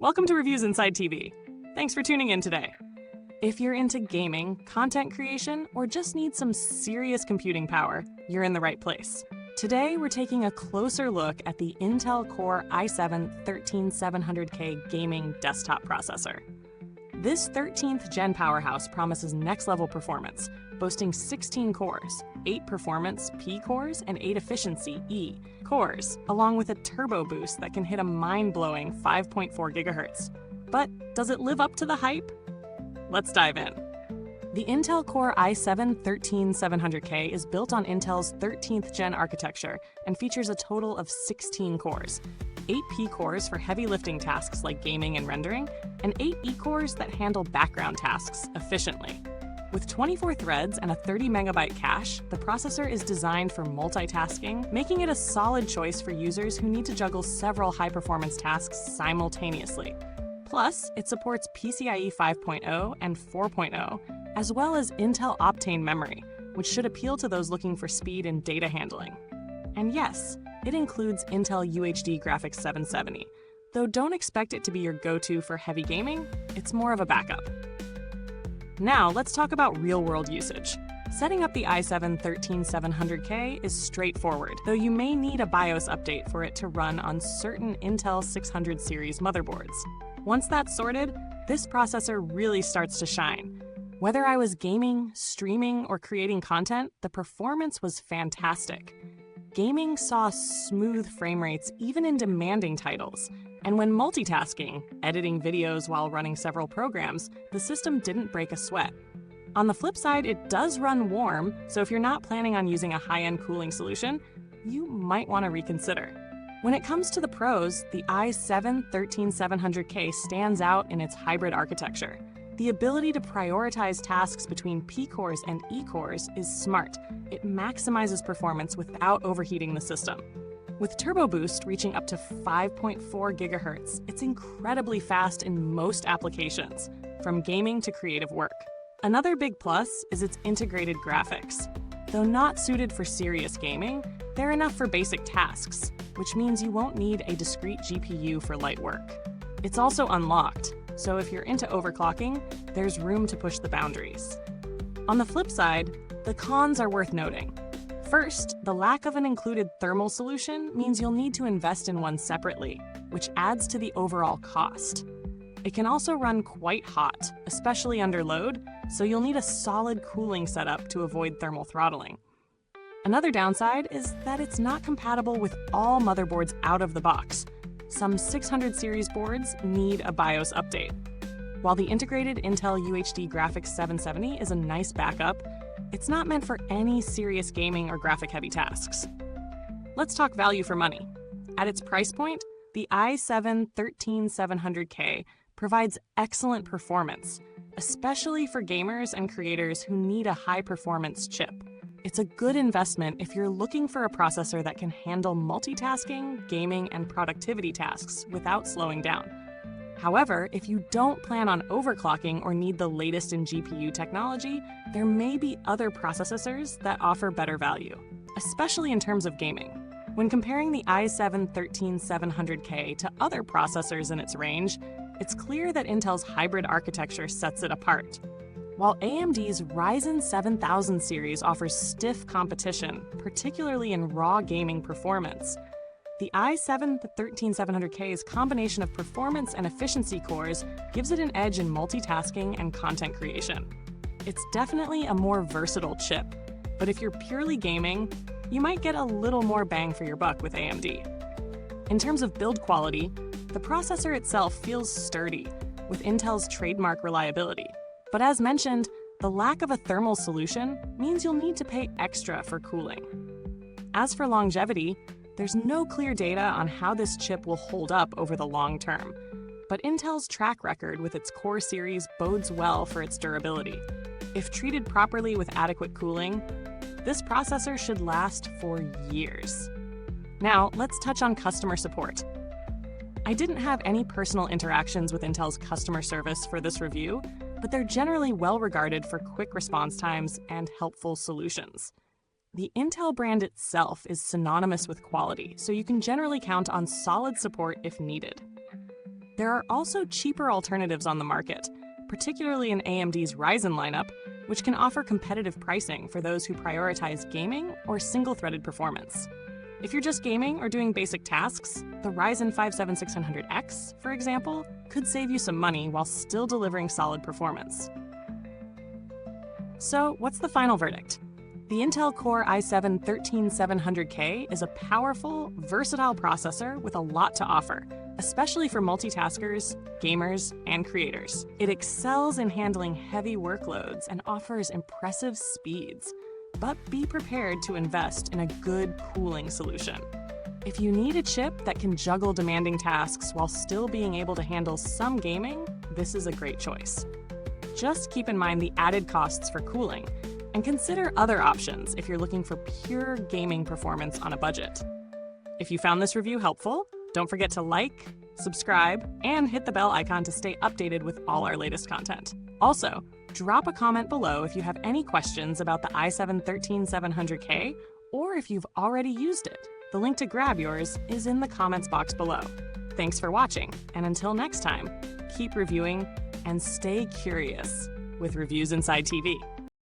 Welcome to Reviews Inside TV. Thanks for tuning in today. If you're into gaming, content creation, or just need some serious computing power, you're in the right place. Today, we're taking a closer look at the Intel Core i7-13700K gaming desktop processor. This 13th gen powerhouse promises next-level performance, boasting 16 cores, 8 performance P cores and 8 efficiency E cores, along with a turbo boost that can hit a mind-blowing 5.4 GHz. But does it live up to the hype? Let's dive in. The Intel Core i7-13700K is built on Intel's 13th gen architecture and features a total of 16 cores, 8 P cores for heavy lifting tasks like gaming and rendering, and 8 E cores that handle background tasks efficiently. With 24 threads and a 30 MB cache, the processor is designed for multitasking, making it a solid choice for users who need to juggle several high-performance tasks simultaneously. Plus, it supports PCIe 5.0 and 4.0, as well as Intel Optane memory, which should appeal to those looking for speed in data handling. And yes, it includes Intel UHD Graphics 770, though don't expect it to be your go-to for heavy gaming, it's more of a backup. Now, let's talk about real-world usage. Setting up the i7-13700K is straightforward, though you may need a BIOS update for it to run on certain Intel 600 series motherboards. Once that's sorted, this processor really starts to shine. Whether I was gaming, streaming, or creating content, the performance was fantastic. Gaming saw smooth frame rates even in demanding titles, and when multitasking, editing videos while running several programs, the system didn't break a sweat. On the flip side, it does run warm, so if you're not planning on using a high-end cooling solution, you might want to reconsider. When it comes to the pros, the i7-13700K stands out in its hybrid architecture. The ability to prioritize tasks between P cores and E cores is smart. It maximizes performance without overheating the system. With Turbo Boost reaching up to 5.4 GHz, it's incredibly fast in most applications, from gaming to creative work. Another big plus is its integrated graphics. Though not suited for serious gaming, they're enough for basic tasks, which means you won't need a discrete GPU for light work. It's also unlocked, so if you're into overclocking, there's room to push the boundaries. On the flip side, the cons are worth noting. First, the lack of an included thermal solution means you'll need to invest in one separately, which adds to the overall cost. It can also run quite hot, especially under load, so you'll need a solid cooling setup to avoid thermal throttling. Another downside is that it's not compatible with all motherboards out of the box. Some 600 series boards need a BIOS update. While the integrated Intel UHD Graphics 770 is a nice backup, it's not meant for any serious gaming or graphic-heavy tasks. Let's talk value for money. At its price point, the i7-13700K provides excellent performance, especially for gamers and creators who need a high-performance chip. It's a good investment if you're looking for a processor that can handle multitasking, gaming, and productivity tasks without slowing down. However, if you don't plan on overclocking or need the latest in GPU technology, there may be other processors that offer better value, especially in terms of gaming. When comparing the i7-13700K to other processors in its range, it's clear that Intel's hybrid architecture sets it apart. While AMD's Ryzen 7000 series offers stiff competition, particularly in raw gaming performance, the i7-13700K's combination of performance and efficiency cores gives it an edge in multitasking and content creation. It's definitely a more versatile chip, but if you're purely gaming, you might get a little more bang for your buck with AMD. In terms of build quality, the processor itself feels sturdy, with Intel's trademark reliability. But as mentioned, the lack of a thermal solution means you'll need to pay extra for cooling. As for longevity, there's no clear data on how this chip will hold up over the long term, but Intel's track record with its Core series bodes well for its durability. If treated properly with adequate cooling, this processor should last for years. Now, let's touch on customer support. I didn't have any personal interactions with Intel's customer service for this review, but they're generally well regarded for quick response times and helpful solutions. The Intel brand itself is synonymous with quality, so you can generally count on solid support if needed. There are also cheaper alternatives on the market, particularly in AMD's Ryzen lineup, which can offer competitive pricing for those who prioritize gaming or single-threaded performance. If you're just gaming or doing basic tasks, the Ryzen 5 7600X, for example, could save you some money while still delivering solid performance. So, what's the final verdict? The Intel Core i7-13700K is a powerful, versatile processor with a lot to offer, especially for multitaskers, gamers, and creators. It excels in handling heavy workloads and offers impressive speeds. But be prepared to invest in a good cooling solution. If you need a chip that can juggle demanding tasks while still being able to handle some gaming, this is a great choice. Just keep in mind the added costs for cooling, and consider other options if you're looking for pure gaming performance on a budget. If you found this review helpful, don't forget to like, subscribe, and hit the bell icon to stay updated with all our latest content. Also, drop a comment below if you have any questions about the i7-13700K or if you've already used it. The link to grab yours is in the comments box below. Thanks for watching, and until next time, keep reviewing and stay curious with Reviews Inside TV.